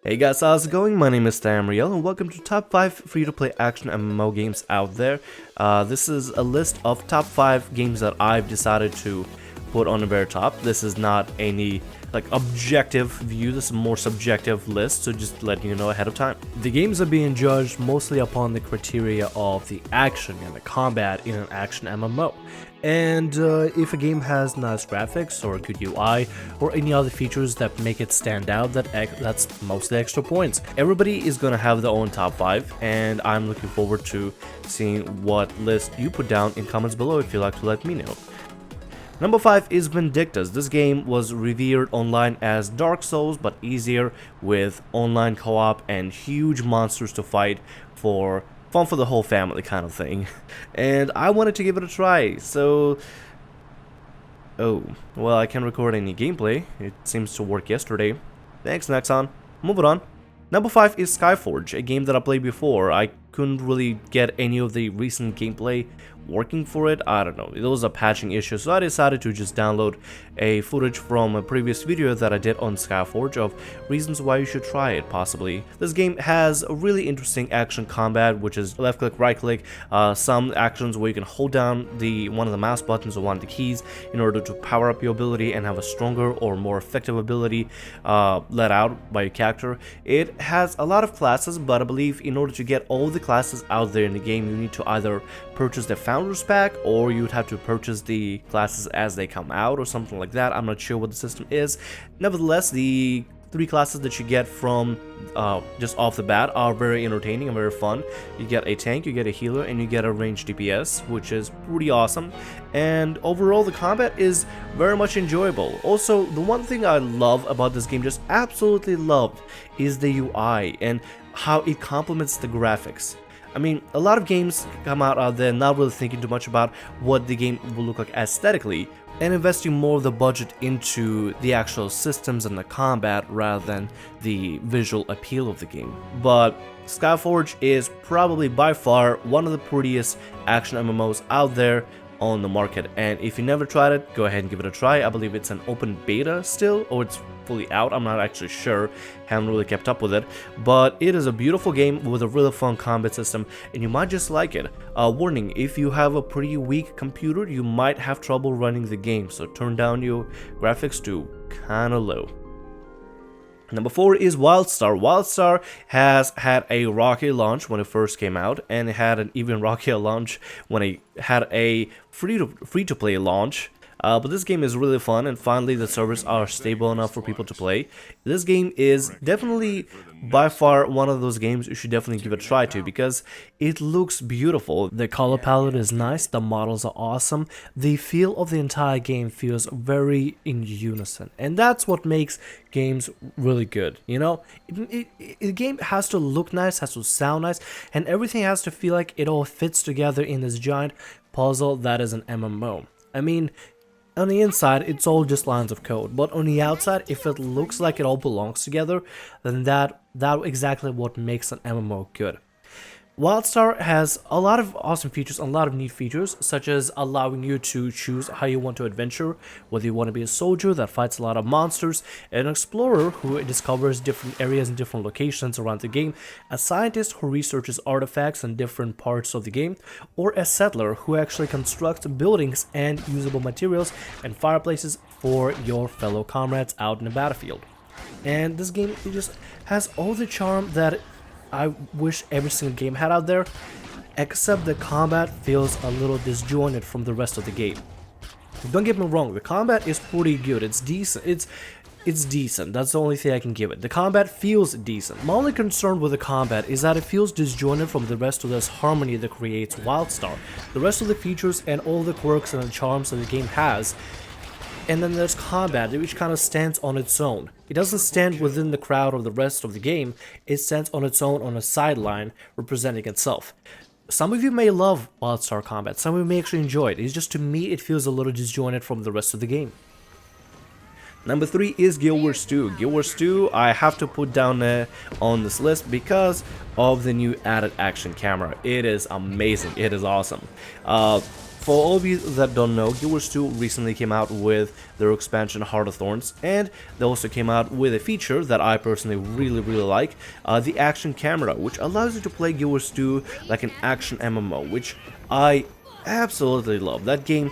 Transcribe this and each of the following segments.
Hey guys, how's it going? My name is Tamriel and welcome to top 5 free-to-play action MMO games out there. This is a list of top 5 games that I've decided to put on the very top. This is not any objective view, this is a more subjective list, so just letting you know ahead of time. The games are being judged mostly upon the criteria of the action and the combat in an action MMO. And if a game has nice graphics or a good UI or any other features that make it stand out, that's mostly extra points. Everybody is gonna have their own top 5, and I'm looking forward to seeing what list you put down in comments below if you'd like to let me know. Number 5 is Vindictus. This game was revered online as Dark Souls, but easier with online co-op and huge monsters to fight for fun for the whole family kind of thing. And I wanted to give it a try, so... Oh, well, I can't record any gameplay. It seems to work yesterday. Thanks, Nexon. Moving on. Number 5 is Skyforge, a game that I played before. I couldn't really get any of the recent gameplay working for it. I don't know, it was a patching issue, so I decided to just download a footage from a previous video that I did on Skyforge of reasons why you should try it, possibly. This game has a really interesting action combat, which is left click, right click, some actions where you can hold down one of the mouse buttons or one of the keys in order to power up your ability and have a stronger or more effective ability let out by your character. It has a lot of classes, but I believe in order to get all the classes out there in the game, you need to either purchase the Founders Pack, or you'd have to purchase the classes as they come out or something like that. I'm not sure what the system is. Nevertheless, the 3 classes that you get from just off the bat are very entertaining and very fun. You get a tank, you get a healer, and you get a ranged DPS, which is pretty awesome. And overall, the combat is very much enjoyable. Also, the one thing I love about this game, just absolutely love, is the UI and how it complements the graphics. I mean, a lot of games come out there not really thinking too much about what the game will look like aesthetically and investing more of the budget into the actual systems and the combat rather than the visual appeal of the game. But Skyforge is probably by far one of the prettiest action MMOs out there on the market, and if you never tried it, go ahead and give it a try. I believe it's an open beta still, or it's fully out, I'm not actually sure, haven't really kept up with it, but it is a beautiful game with a really fun combat system, and you might just like it. Warning, if you have a pretty weak computer, you might have trouble running the game, so turn down your graphics to kinda low. Number 4 is Wildstar. Wildstar has had a rocky launch when it first came out, and it had an even rockier launch when it had a free-to-play launch. But this game is really fun, and finally the servers are stable enough for people to play. This game is definitely by far one of those games you should definitely give a try to, because it looks beautiful. The color palette is nice, the models are awesome, the feel of the entire game feels very in unison, and that's what makes games really good, you know? The game has to look nice, has to sound nice, and everything has to feel like it all fits together in this giant puzzle that is an MMO. I mean, on the inside, it's all just lines of code, but on the outside, if it looks like it all belongs together, then that's exactly what makes an MMO good. Wildstar has a lot of awesome features, a lot of neat features, such as allowing you to choose how you want to adventure, whether you want to be a soldier that fights a lot of monsters, an explorer who discovers different areas and different locations around the game, a scientist who researches artifacts in different parts of the game, or a settler who actually constructs buildings and usable materials and fireplaces for your fellow comrades out in the battlefield. And this game, it just has all the charm that I wish every single game had out there, except the combat feels a little disjointed from the rest of the game. Don't get me wrong, the combat is pretty good, it's decent, it's decent, that's the only thing I can give it. The combat feels decent. My only concern with the combat is that it feels disjointed from the rest of this harmony that creates Wildstar. The rest of the features and all the quirks and the charms that the game has, and then there's combat, which kind of stands on its own. It doesn't stand within the crowd of the rest of the game, it stands on its own on a sideline, representing itself. Some of you may love Wildstar combat, some of you may actually enjoy it. It's just, to me, it feels a little disjointed from the rest of the game. Number 3 is Guild Wars 2. Guild Wars 2 I have to put down on this list because of the new added action camera. It is amazing, it is awesome. For all of you that don't know, Guild Wars 2 recently came out with their expansion Heart of Thorns, and they also came out with a feature that I personally really like, the Action Camera, which allows you to play Guild Wars 2 like an action MMO, which I absolutely love. That game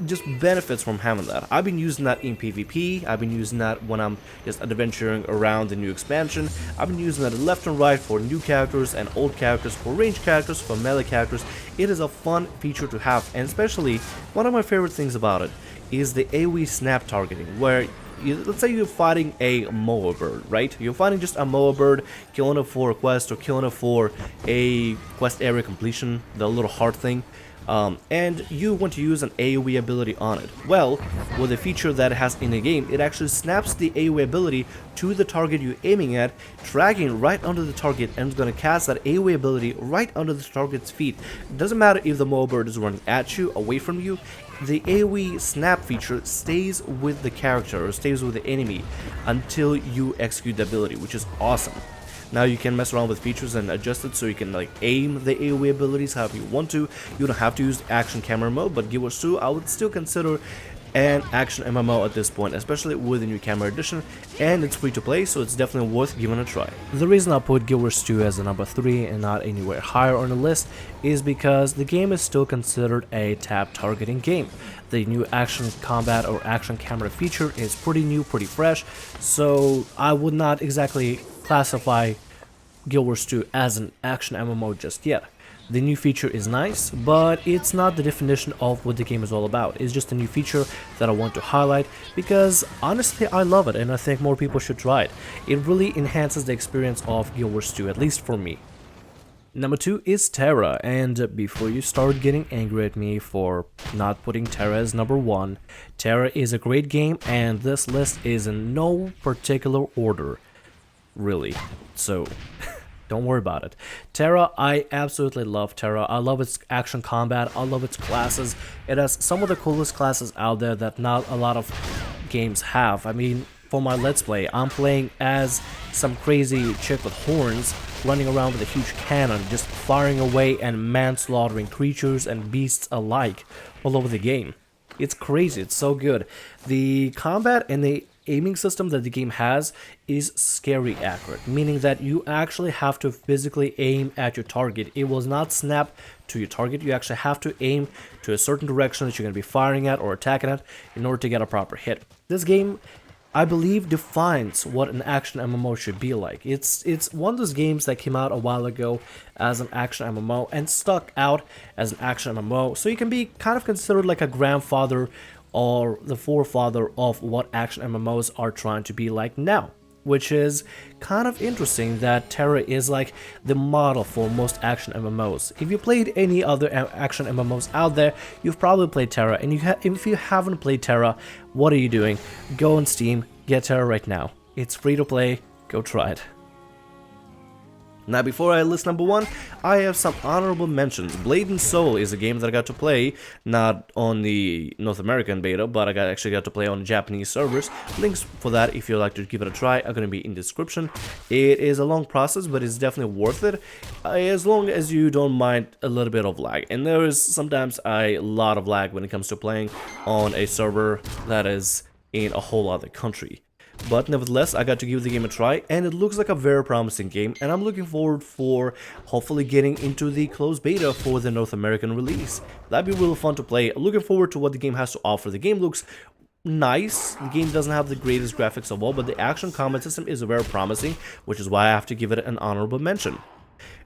just benefits from having that. I've been using that in PvP, I've been using that when I'm just adventuring around the new expansion, I've been using that left and right for new characters and old characters, for ranged characters, for melee characters. It is a fun feature to have, and especially one of my favorite things about it is the AoE snap targeting, where let's say you're fighting a moa bird, right? You're fighting just a moa bird, killing it for a quest or killing it for a quest area completion, the little heart thing. And you want to use an AoE ability on it. Well, with a feature that it has in the game, it actually snaps the AoE ability to the target you're aiming at, dragging right under the target, and it's going to cast that AoE ability right under the target's feet. It doesn't matter if the moa bird is running at you, away from you, the AoE snap feature stays with the character, or stays with the enemy, until you execute the ability, which is awesome. Now you can mess around with features and adjust it so you can like aim the AoE abilities however you want to. You don't have to use action camera mode, but Guild Wars 2 I would still consider an action MMO at this point, especially with the new camera edition, and it's free to play, so it's definitely worth giving a try. The reason I put Guild Wars 2 as a number 3 and not anywhere higher on the list is because the game is still considered a tab targeting game. The new action combat or action camera feature is pretty new, pretty fresh, so I would not exactly classify Guild Wars 2 as an action MMO just yet. The new feature is nice, but it's not the definition of what the game is all about. It's just a new feature that I want to highlight because honestly I love it and I think more people should try it. It really enhances the experience of Guild Wars 2, at least for me. Number 2 is Tera, and before you start getting angry at me for not putting Tera as number 1, Tera is a great game and this list is in no particular order, really, so don't worry about it. Tera, I absolutely love Tera. I love its action combat, I love its classes. It has some of the coolest classes out there that not a lot of games have. I mean, for my Let's Play, I'm playing as some crazy chick with horns, running around with a huge cannon, just firing away and manslaughtering creatures and beasts alike all over the game. It's crazy, it's so good. The combat and the aiming system that the game has is scary accurate, meaning that you actually have to physically aim at your target. It will not snap to your target. You actually have to aim to a certain direction that you're going to be firing at or attacking at in order to get a proper hit. This game, I believe, defines what an action MMO should be like. It's one of those games that came out a while ago as an action MMO and stuck out as an action MMO, so you can be kind of considered like a grandfather or the forefather of what action MMOs are trying to be like now, which is kind of interesting that Tera is like the model for most action MMOs. If you played any other action MMOs out there, you've probably played Tera, and if you haven't played Tera, what are you doing? Go on Steam, get Tera right now. It's free to play, go try it. Now before I list number 1, I have some honorable mentions. Blade and Soul is a game that I got to play, not on the North American beta, but I actually got to play on Japanese servers. Links for that, if you'd like to give it a try, are going to be in the description. It is a long process, but it's definitely worth it, as long as you don't mind a little bit of lag. And there is sometimes a lot of lag when it comes to playing on a server that is in a whole other country. But nevertheless, I got to give the game a try, and it looks like a very promising game, and I'm looking forward for hopefully getting into the closed beta for the North American release. That'd be really fun to play. Looking forward to what the game has to offer. The game looks nice. The game doesn't have the greatest graphics of all, but the action combat system is very promising, which is why I have to give it an honorable mention.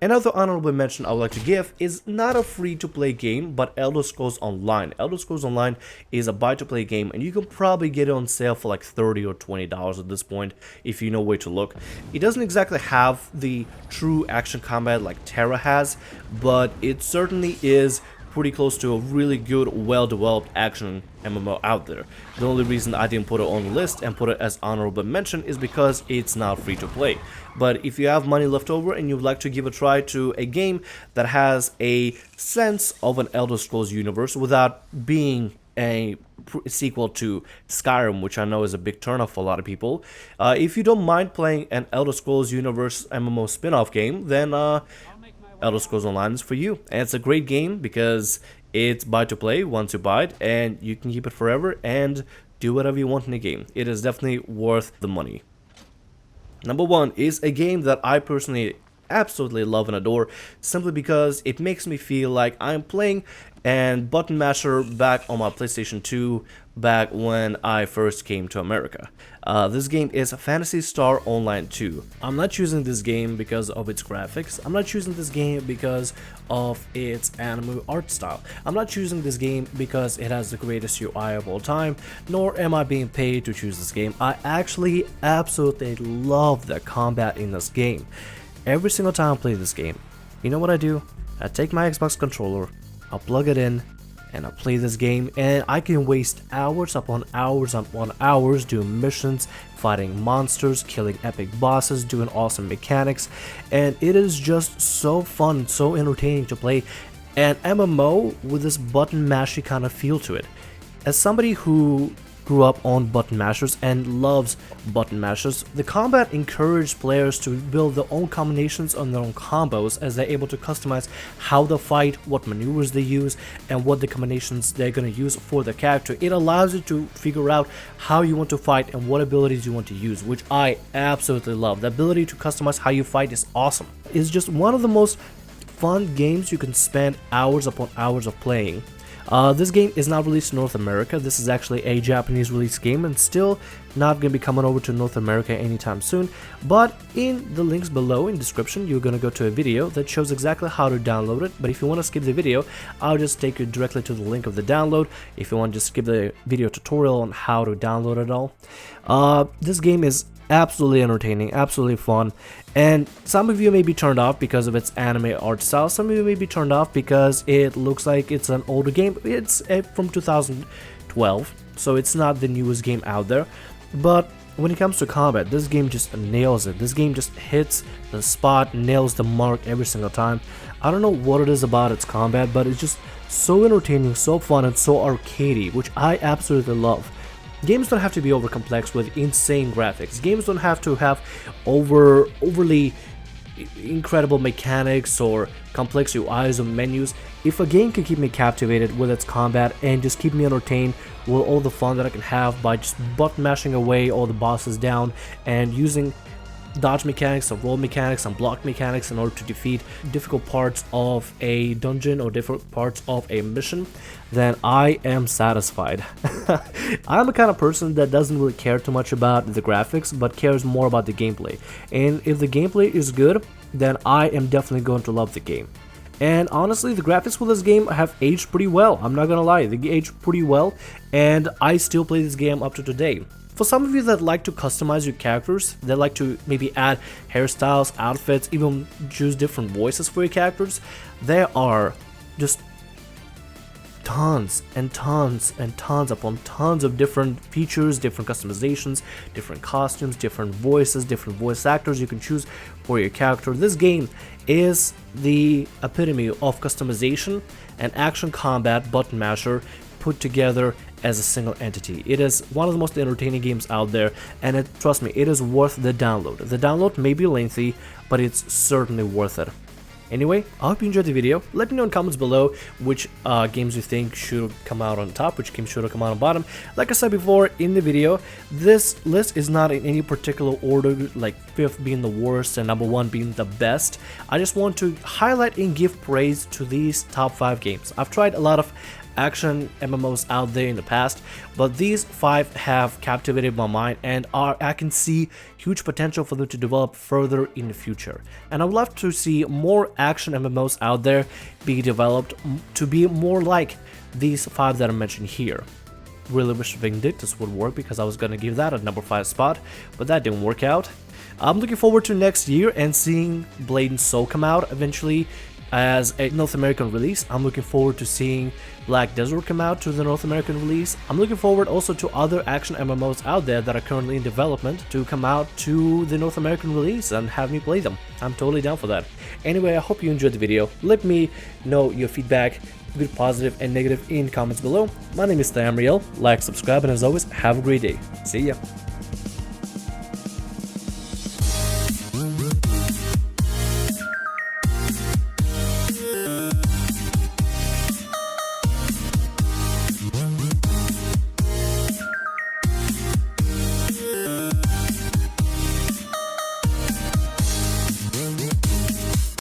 Another honorable mention I would like to give is not a free-to-play game, but Elder Scrolls Online. Elder Scrolls Online is a buy-to-play game, and you can probably get it on sale for like $30 or $20 at this point, if you know where to look. It doesn't exactly have the true action combat like Tera has, but it certainly is pretty close to a really good, well-developed action MMO out there. The only reason I didn't put it on the list and put it as honorable mention is because it's not free to play. But if you have money left over and you'd like to give a try to a game that has a sense of an Elder Scrolls universe without being a sequel to Skyrim, which I know is a big turnoff for a lot of people, if you don't mind playing an Elder Scrolls universe MMO spin-off game, then Elder Scrolls Online is for you. And it's a great game because It's buy to play once you buy it, and you can keep it forever and do whatever you want in the game. It is definitely worth the money. Number 1 is a game that I personally absolutely love and adore, simply because it makes me feel like I'm playing and button masher back on my PlayStation 2 back when I first came to America. This game is Phantasy Star Online 2. I'm not choosing this game because of its graphics. I'm not choosing this game because of its anime art style. I'm not choosing this game because it has the greatest UI of all time, nor am I being paid to choose this game. I actually absolutely love the combat in this game. Every single time I play this game, you know what I do? I take my Xbox controller, I'll plug it in, and I play this game, and I can waste hours upon hours upon hours doing missions, fighting monsters, killing epic bosses, doing awesome mechanics, and it is just so fun, so entertaining to play an MMO with this button mashy kind of feel to it. As somebody who grew up on button mashers and loves button mashers, the combat encouraged players to build their own combinations on their own combos, as they're able to customize how they fight, what maneuvers they use, and what the combinations they're going to use for the character. It allows you to figure out how you want to fight and what abilities you want to use, which I absolutely love. The ability to customize how you fight is awesome. It's just one of the most fun games you can spend hours upon hours of playing. This game is not released in North America. This is actually a Japanese release game and still not going to be coming over to North America anytime soon. But in the links below in the description, you're going to go to a video that shows exactly how to download it. But if you want to skip the video, I'll just take you directly to the link of the download. If you want to just skip the video tutorial on how to download it all. This game is absolutely entertaining, absolutely fun, and some of you may be turned off because of its anime art style. Some of you may be turned off because it looks like it's an older game. It's from 2012, so it's not the newest game out there. But when it comes to combat, this game just nails it. This game just hits the spot, nails the mark every single time. I don't know what it is about its combat, but it's just so entertaining, so fun, and so arcadey, which I absolutely love. Games don't have to be over complex with insane graphics. Games don't have to have overly incredible mechanics or complex UIs or menus. If a game can keep me captivated with its combat and just keep me entertained with all the fun that I can have by just button mashing away all the bosses down and using dodge mechanics, or roll mechanics, and block mechanics in order to defeat difficult parts of a dungeon or different parts of a mission, then I am satisfied. I'm the kind of person that doesn't really care too much about the graphics, but cares more about the gameplay. And if the gameplay is good, then I am definitely going to love the game. And honestly, the graphics for this game have aged pretty well. I'm not gonna lie, they aged pretty well, and I still play this game up to today. For some of you that like to customize your characters, that like to maybe add hairstyles, outfits, even choose different voices for your characters, there are just tons and tons and tons upon tons of different features, different customizations, different costumes, different voices, different voice actors you can choose for your character. This game is the epitome of customization and action combat button masher put together as a single entity. It is one of the most entertaining games out there, and trust me, it is worth the download. The download may be lengthy, but it's certainly worth it. Anyway, I hope you enjoyed the video. Let me know in comments below which games you think should come out on top, which games should come out on bottom. Like I said before in the video, this list is not in any particular order, like 5th being the worst and number 1 being the best. I just want to highlight and give praise to these top 5 games. I've tried a lot of action MMOs out there in the past, but these 5 have captivated my mind and I can see huge potential for them to develop further in the future. And I would love to see more action MMOs out there be developed to be more like these 5 that I mentioned here. Really wish Vindictus would work because I was gonna give that a number 5 spot, but that didn't work out. I'm looking forward to next year and seeing Blade and Soul come out eventually as a North American release. I'm looking forward to seeing Black Desert come out to the North American release. I'm looking forward also to other action MMOs out there that are currently in development to come out to the North American release and have me play them. I'm totally down for that. Anyway, I hope you enjoyed the video. Let me know your feedback, good, positive, and negative in comments below. My name is Tera. Like, subscribe, and as always, have a great day. See ya.